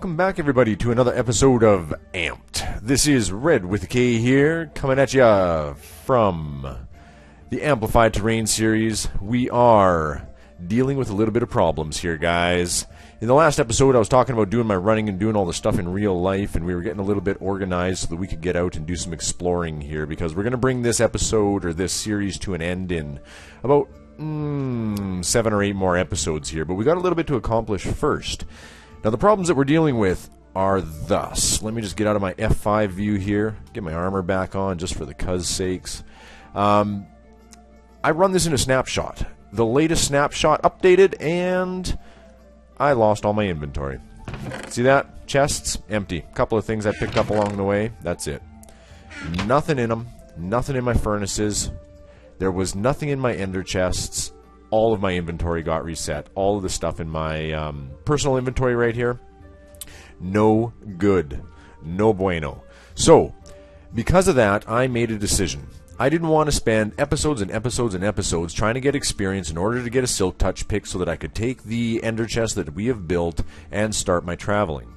welcome back everybody to another episode of Amped. This is RedWithaK here, coming at ya from the Amplified Terrain series. We are dealing with a little bit of problems here, guys. In the last episode I was talking about doing my running and doing all the stuff in real life, and we were getting a little bit organized so that we could get out and do some exploring here, because we're going to bring this episode, or this series, to an end in about 7 or 8 more episodes here, but we got a little bit to accomplish first. Now the problems that we're dealing with are thus. Let me just get out of my F5 view here, get my armor back on just for the cuz sakes. I run this in a snapshot. The latest snapshot updated, and I lost all my inventory. See that? Chests, empty. A couple of things I picked up along the way, that's it. Nothing in them, nothing in my furnaces. There was nothing in my ender chests. All of my inventory got reset. All of the stuff in my personal inventory right here, no good. No bueno. So, because of that, I made a decision. I didn't want to spend episodes and episodes and episodes trying to get experience in order to get a Silk Touch pick so that I could take the ender chest that we have built and start my traveling.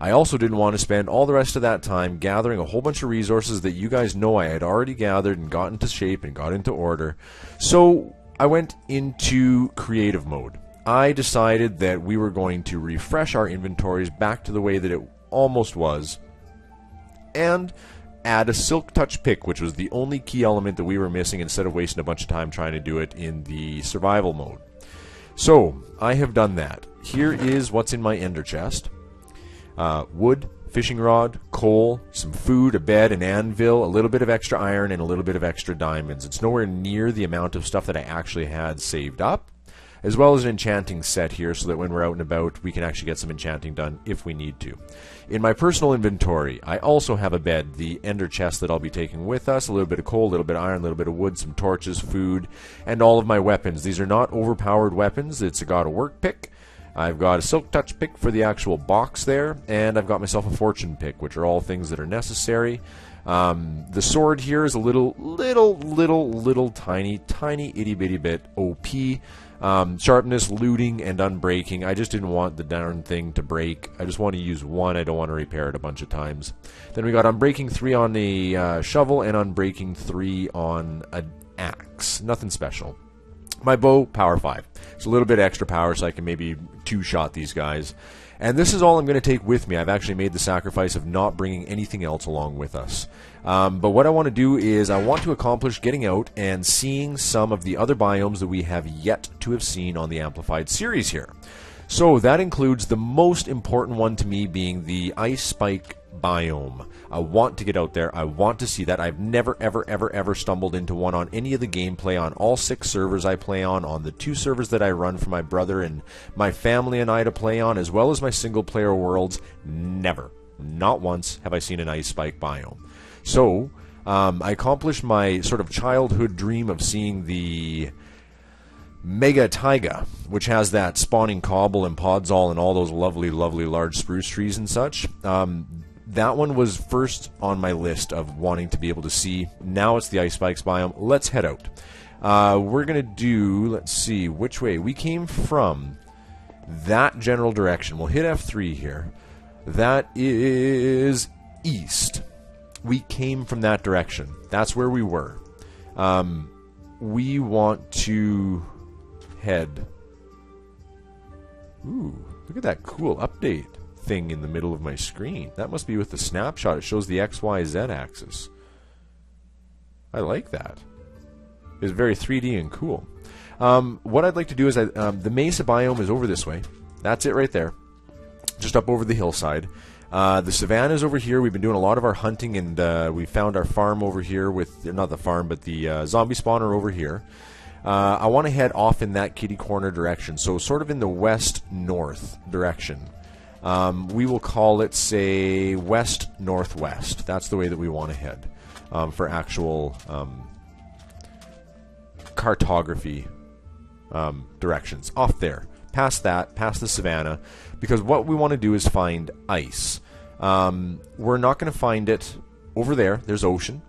I also didn't want to spend all the rest of that time gathering a whole bunch of resources that you guys know I had already gathered and got into shape and got into order. So I went into creative mode. I decided that we were going to refresh our inventories back to the way that it almost was, and add a Silk Touch pick, which was the only key element that we were missing, instead of wasting a bunch of time trying to do it in the survival mode. So, I have done that. Here is what's in my ender chest. Wood, fishing rod, coal, some food, a bed, an anvil, a little bit of extra iron, and a little bit of extra diamonds. It's nowhere near the amount of stuff that I actually had saved up, as well as an enchanting set here so that when we're out and about we can actually get some enchanting done if we need to. In my personal inventory, I also have a bed, the ender chest that I'll be taking with us, a little bit of coal, a little bit of iron, a little bit of wood, some torches, food, and all of my weapons. These are not overpowered weapons. It's a got a work pick. I've got a Silk Touch pick for the actual box there, and I've got myself a fortune pick, which are all things that are necessary. The sword here is a little tiny itty bitty bit OP. Sharpness, looting, and unbreaking. I just didn't want the darn thing to break. I just want to use one. I don't want to repair it a bunch of times. Then we got unbreaking 3 on the shovel and unbreaking 3 on an axe. Nothing special. My bow, power 5. It's a little bit extra power so I can maybe 2-shot these guys. And this is all I'm going to take with me. I've actually made the sacrifice of not bringing anything else along with us. But what I want to do is I want to accomplish getting out and seeing some of the other biomes that we have yet to have seen on the Amplified series here. So that includes the most important one to me being the Ice Spike biome. I want to get out there. I want to see that. I've never ever stumbled into one on any of the gameplay on all 6 servers I play on the 2 servers that I run for my brother and my family and I to play on, as well as my single player worlds. Never, not once have I seen an Ice Spike biome. So I accomplished my sort of childhood dream of seeing the Mega Taiga, which has that spawning cobble and podzol and all those lovely large spruce trees and such. That one was first on my list of wanting to be able to see. Now it's the Ice Spikes biome. Let's head out. We're going to do, let's see, which way? We came from that general direction. We'll hit F3 here. That is east. We came from that direction. That's where we were. We want to head... Ooh, look at that cool update thing in the middle of my screen. That must be with the snapshot. It shows the XYZ axis. I like that. It's very 3D and cool. What I'd like to do is the Mesa biome is over this way. That's it right there. Just up over the hillside. The Savannah is over here. We've been doing a lot of our hunting, and we found our farm over here with, not the farm, but the zombie spawner over here. I want to head off in that kitty corner direction, so sort of in the west-north direction. We will call it, say, west-northwest. That's the way that we want to head for actual cartography directions. Off there. Past that, past the Savannah, because what we want to do is find ice. We're not going to find it over there. There's ocean.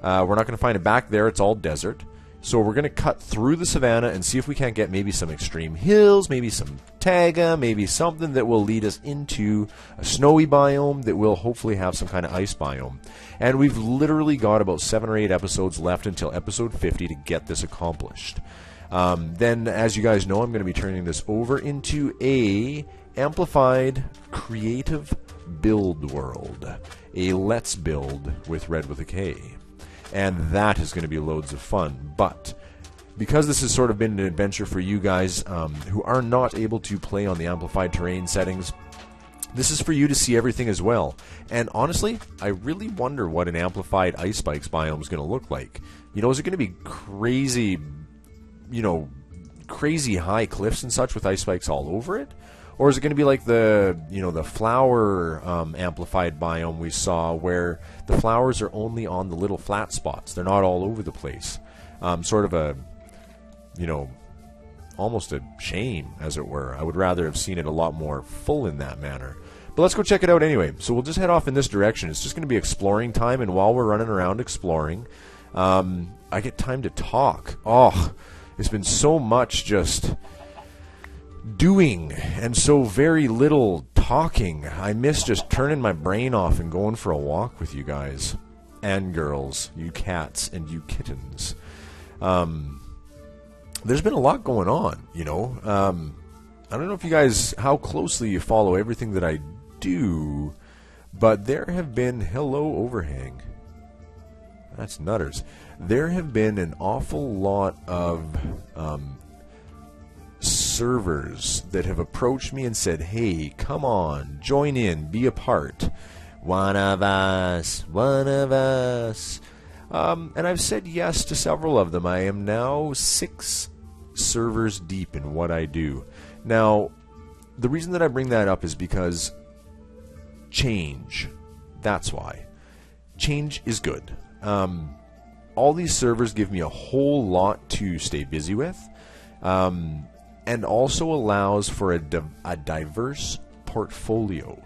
We're not going to find it back there. It's all desert. So we're going to cut through the Savannah and see if we can't get maybe some extreme hills, maybe some taiga, maybe something that will lead us into a snowy biome that will hopefully have some kind of ice biome. And we've literally got about 7 or 8 episodes left until episode 50 to get this accomplished. Then, as you guys know, I'm going to be turning this over into a amplified creative build world. A let's build with RedWithaK. And that is going to be loads of fun. But because this has sort of been an adventure for you guys who are not able to play on the amplified terrain settings, this is for you to see everything as well. And honestly, I really wonder what an amplified ice spikes biome is going to look like. You know, is it going to be crazy, you know, crazy high cliffs and such with ice spikes all over it? Or is it going to be like the, you know, the flower amplified biome we saw, where the flowers are only on the little flat spots? They're not all over the place. Sort of a, you know, almost a shame, as it were. I would rather have seen it a lot more full in that manner. But let's go check it out anyway. So we'll just head off in this direction. It's just going to be exploring time, and while we're running around exploring, I get time to talk. Oh, it's been so much just doing and so very little talking. I miss just turning my brain off and going for a walk with you guys and girls, you cats and you kittens. There's been a lot going on, you know. I don't know if you guys, how closely you follow everything that I do, but there have been, hello overhang, that's nutters. There have been an awful lot of servers that have approached me and said, hey, come on, join in, be a part. One of us, one of us. And I've said yes to several of them. I am now 6 servers deep in what I do. Now, the reason that I bring that up is because change. That's why. Change is good. All these servers give me a whole lot to stay busy with. And also allows for a diverse portfolio.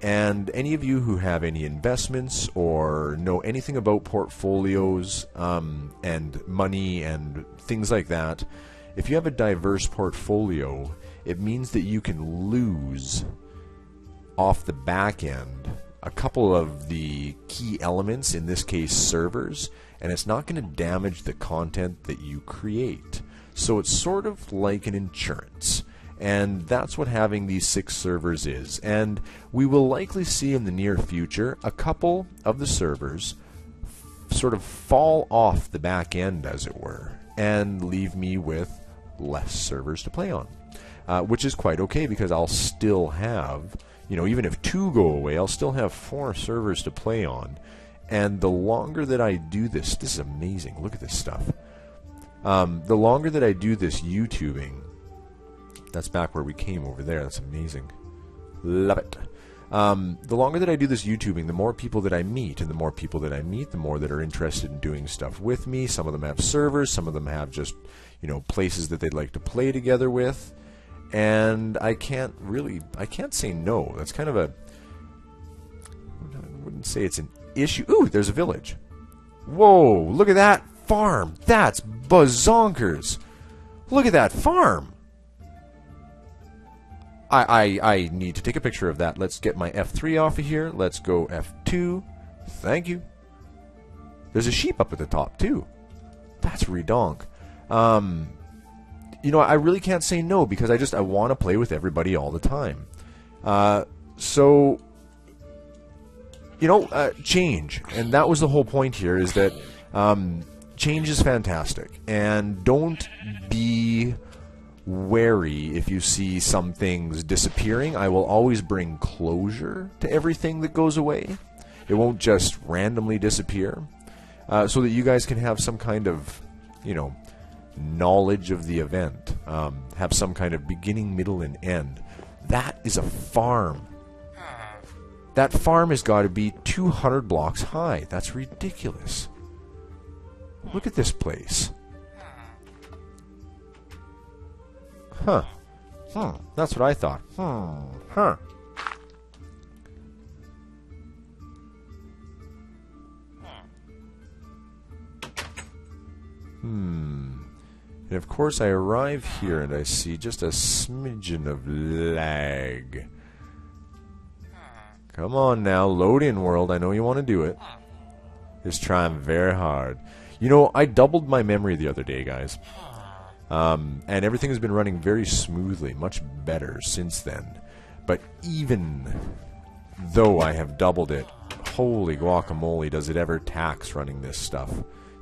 And any of you who have any investments or know anything about portfolios and money and things like that, if you have a diverse portfolio, it means that you can lose off the back end a couple of the key elements, in this case servers, and it's not going to damage the content that you create. So it's sort of like an insurance, and that's what having these 6 servers is. And we will likely see in the near future a couple of the servers sort of fall off the back end, as it were, and leave me with less servers to play on, which is quite okay, because I'll still have, you know, even if 2 go away, I'll still have 4 servers to play on. And the longer that I do this, this is amazing, look at this stuff. The longer that I do this YouTubing, that's back where we came over there, that's amazing, love it. The longer that I do this YouTubing, the more people that I meet, and the more people that I meet, the more that are interested in doing stuff with me. Some of them have servers, some of them have just, you know, places that they'd like to play together with, and I can't say no. That's kind of a, I wouldn't say it's an issue. Ooh, there's a village. Whoa, look at that farm. That's bazonkers. Look at that farm. I need to take a picture of that. Let's get my F3 off of here. Let's go F2. Thank you. There's a sheep up at the top too. That's redonk. You know, I really can't say no, because I want to play with everybody all the time. So, you know, change. And that was the whole point here, is that change is fantastic. And don't be wary if you see some things disappearing. I will always bring closure to everything that goes away. It won't just randomly disappear. So that you guys can have some kind of, you know, knowledge of the event. Have some kind of beginning, middle, and end. That is a farm. That farm has got to be 200 blocks high. That's ridiculous. Look at this place. Huh. That's what I thought. Huh. And of course I arrive here and I see just a smidgen of lag. Come on now, load in, world. I know you want to do it. Just trying very hard. You know, I doubled my memory the other day, guys. And everything has been running very smoothly, much better since then. But even though I have doubled it, holy guacamole, does it ever tax running this stuff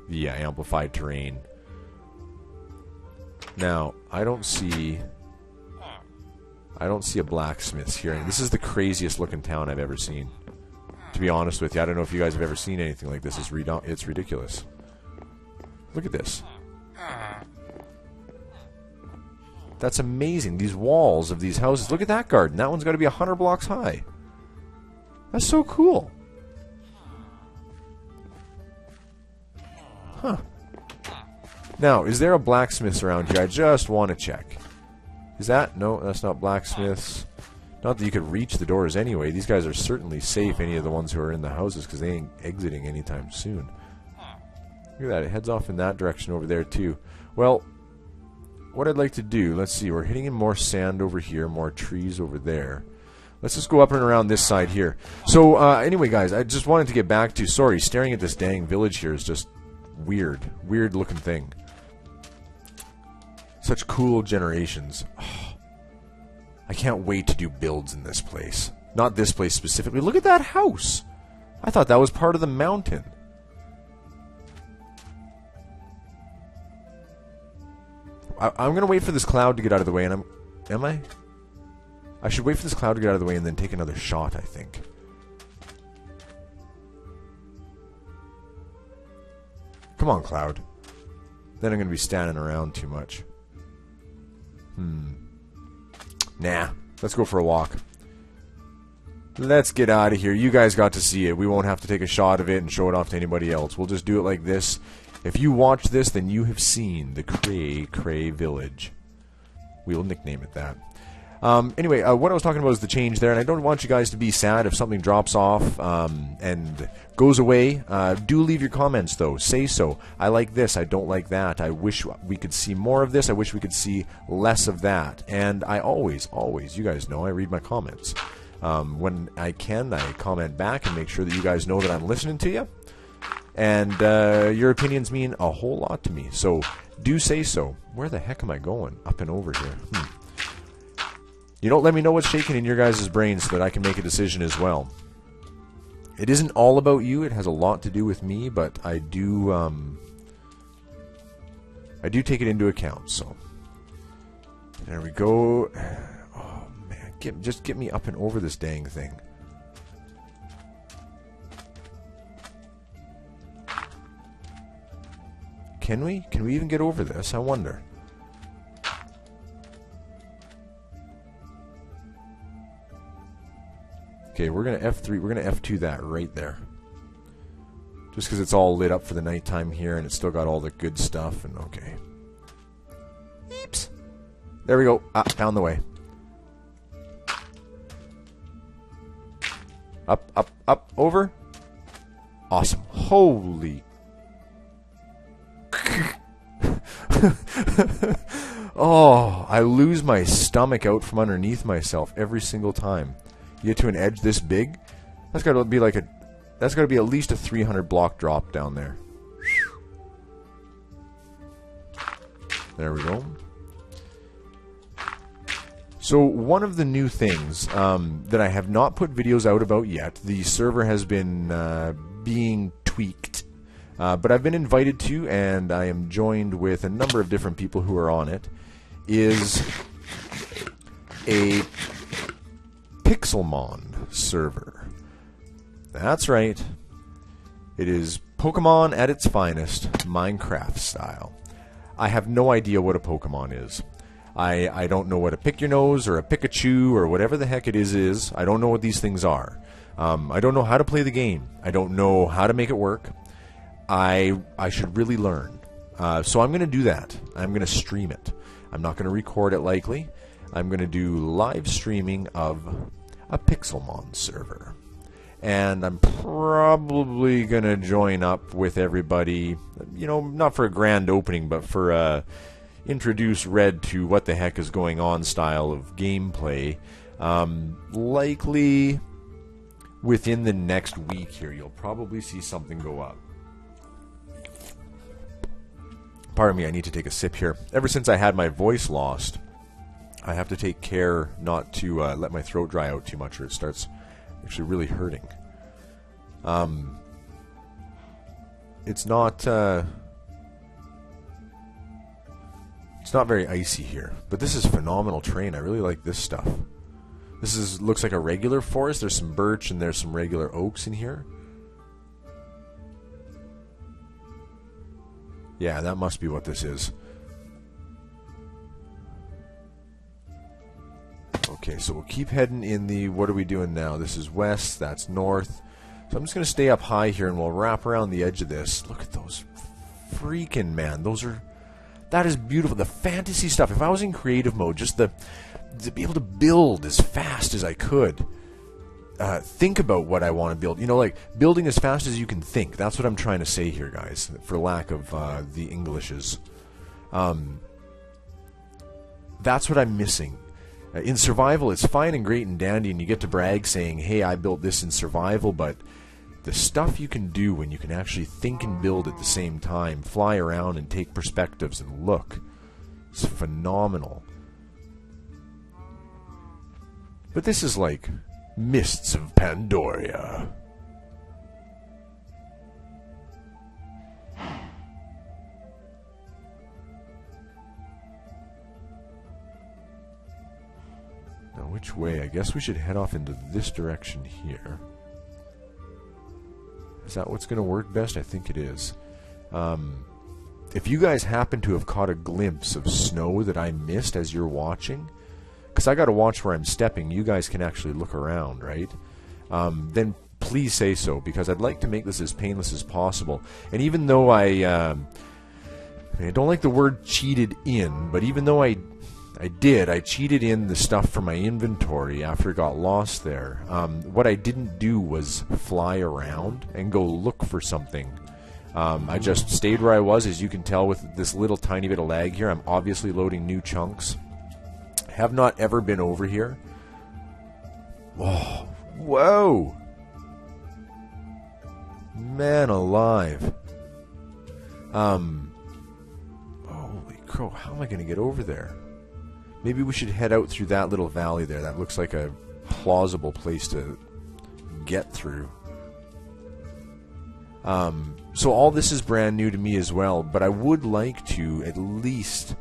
via amplified terrain. Now, I don't see a blacksmith's here. And this is the craziest looking town I've ever seen. To be honest with you, I don't know if you guys have ever seen anything like this. It's ridiculous. Look at this. That's amazing. These walls of these houses. Look at that garden. That one's got to be 100 blocks high. That's so cool. Huh. Now, is there a blacksmith around here? I just want to check. Is that? No, that's not blacksmiths. Not that you could reach the doors anyway. These guys are certainly safe, any of the ones who are in the houses, because they ain't exiting anytime soon. Look at that. It heads off in that direction over there, too. Well, what I'd like to do, let's see. We're hitting in more sand over here, more trees over there. Let's just go up and around this side here. So, anyway, guys, I just wanted to get back to, sorry, staring at this dang village here is just weird. Weird looking thing. Such cool generations. Oh, I can't wait to do builds in this place. Not this place specifically. Look at that house. I thought that was part of the mountain. I'm going to wait for this cloud to get out of the way, and am I? I should wait for this cloud to get out of the way and then take another shot, I think. Come on, cloud. Then I'm going to be standing around too much. Nah. Let's go for a walk. Let's get out of here. You guys got to see it. We won't have to take a shot of it and show it off to anybody else. We'll just do it like this. If you watch this, then you have seen the Cray Village. We'll nickname it that. Anyway, what I was talking about is the change there, and I don't want you guys to be sad if something drops off and goes away. Do leave your comments, though. Say so. I like this. I don't like that. I wish we could see more of this. I wish we could see less of that. And I always, you guys know, I read my comments. When I can, I comment back and make sure that you guys know that I'm listening to you. And your opinions mean a whole lot to me. So do say so. Where the heck am I going? Up and over here. You know, let me know what's shaking in your guys' brains so that I can make a decision as well. It isn't all about you. It has a lot to do with me, but I do take it into account. So there we go. Oh man, just get me up and over this dang thing. Can we? Can we even get over this? I wonder. Okay, we're going to F3, we're going to F2 that right there. Just because it's all lit up for the nighttime here and it's still got all the good stuff and okay. Eeps. There we go. Ah, found the way. Up, up, up, over. Awesome. Holy. Oh, I lose my stomach out from underneath myself every single time. You get to an edge this big, that's got to be like that's got to be at least a 300 block drop down there. There we go. So one of the new things that I have not put videos out about yet, the server has been being tweaked, but I've been invited to, and I am joined with a number of different people who are on it, is a Pixelmon server. That's right. It is Pokemon at its finest, Minecraft style. I have no idea what a Pokemon is. I don't know what a Pick-Your-Nose or a Pikachu or whatever the heck it is. I don't know what these things are. I don't know how to play the game. I don't know how to make it work. I should really learn. So I'm going to do that. I'm going to stream it. I'm not going to record it likely. I'm going to do live streaming of a Pixelmon server. And I'm probably going to join up with everybody, you know, not for a grand opening, but for, introduce Red to what the heck is going on style of gameplay. Likely within the next week here, you'll probably see something go up. Pardon me, I need to take a sip here. Ever since I had my voice lost, I have to take care not to let my throat dry out too much, or it starts actually really hurting. It's not very icy here, but this is phenomenal terrain. I really like this stuff. This looks like a regular forest. There's some birch and there's some regular oaks in here. Yeah, that must be what this is. Okay, so we'll keep heading in the... What are we doing now? This is west, that's north. So I'm just going to stay up high here and we'll wrap around the edge of this. Look at those freaking, man. Those are... That is beautiful. The fantasy stuff. If I was in creative mode, just to be able to build as fast as I could. Think about what I want to build. You know, like, building as fast as you can think. That's what I'm trying to say here, guys, for lack of the Englishes. That's what I'm missing. In survival, it's fine and great and dandy, and you get to brag saying, hey, I built this in survival, but the stuff you can do when you can actually think and build at the same time, fly around and take perspectives and look, is phenomenal. But this is like Mists of Pandoria. Now, which way? I guess we should head off into this direction here. Is that what's going to work best? I think it is. If you guys happen to have caught a glimpse of snow that I missed as you're watching, because I got to watch where I'm stepping, you guys can actually look around, right? Then please say so, because I'd like to make this as painless as possible. And even though I don't like the word cheated in, but even though I cheated in the stuff from my inventory after it got lost there. What I didn't do was fly around and go look for something. I just stayed where I was. As you can tell with this little tiny bit of lag here, I'm obviously loading new chunks. Have not ever been over here. Oh, whoa! Man alive. Holy crow, how am I going to get over there? Maybe we should head out through that little valley there. That looks like a plausible place to get through. So all this is brand new to me as well, but I would like to at least...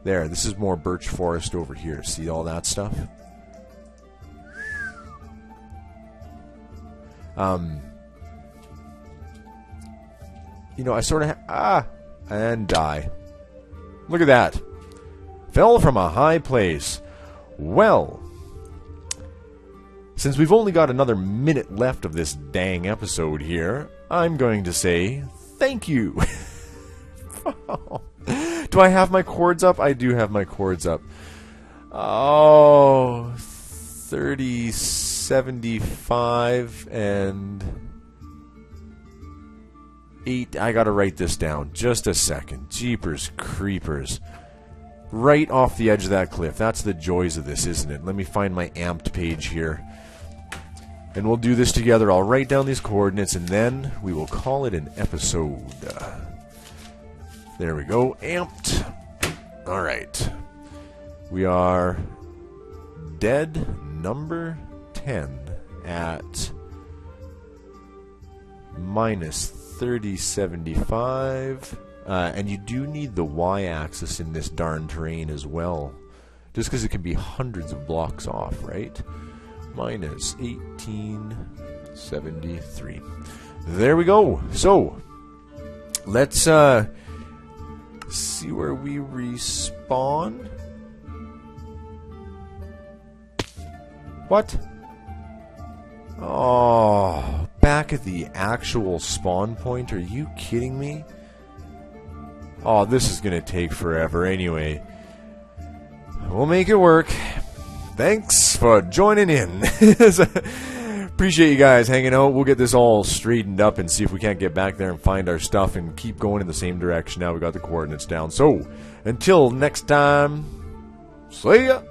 There, this is more birch forest over here. See all that stuff? You know, I sort of... and die. Look at that. Fell from a high place. Well, since we've only got another minute left of this dang episode here, I'm going to say thank you. Do I have my chords up? I do have my chords up. Oh, 30, 75, and 8. I gotta write this down. Just a second. Jeepers creepers. Right off the edge of that cliff. That's the joys of this, isn't it? Let me find my amped page here. And we'll do this together. I'll write down these coordinates, and then we will call it an episode. There we go. Amped. Alright. We are dead number 10 at minus 3075. And you do need the y-axis in this darn terrain as well. Just because it can be hundreds of blocks off, right? Minus 1873. There we go. So, let's see where we respawn. What? Oh, back at the actual spawn point? Are you kidding me? Oh, this is going to take forever anyway. We'll make it work. Thanks for joining in. appreciate you guys hanging out. We'll get this all straightened up and see if we can't get back there and find our stuff and keep going in the same direction. Now we got the coordinates down. So, until next time, see ya!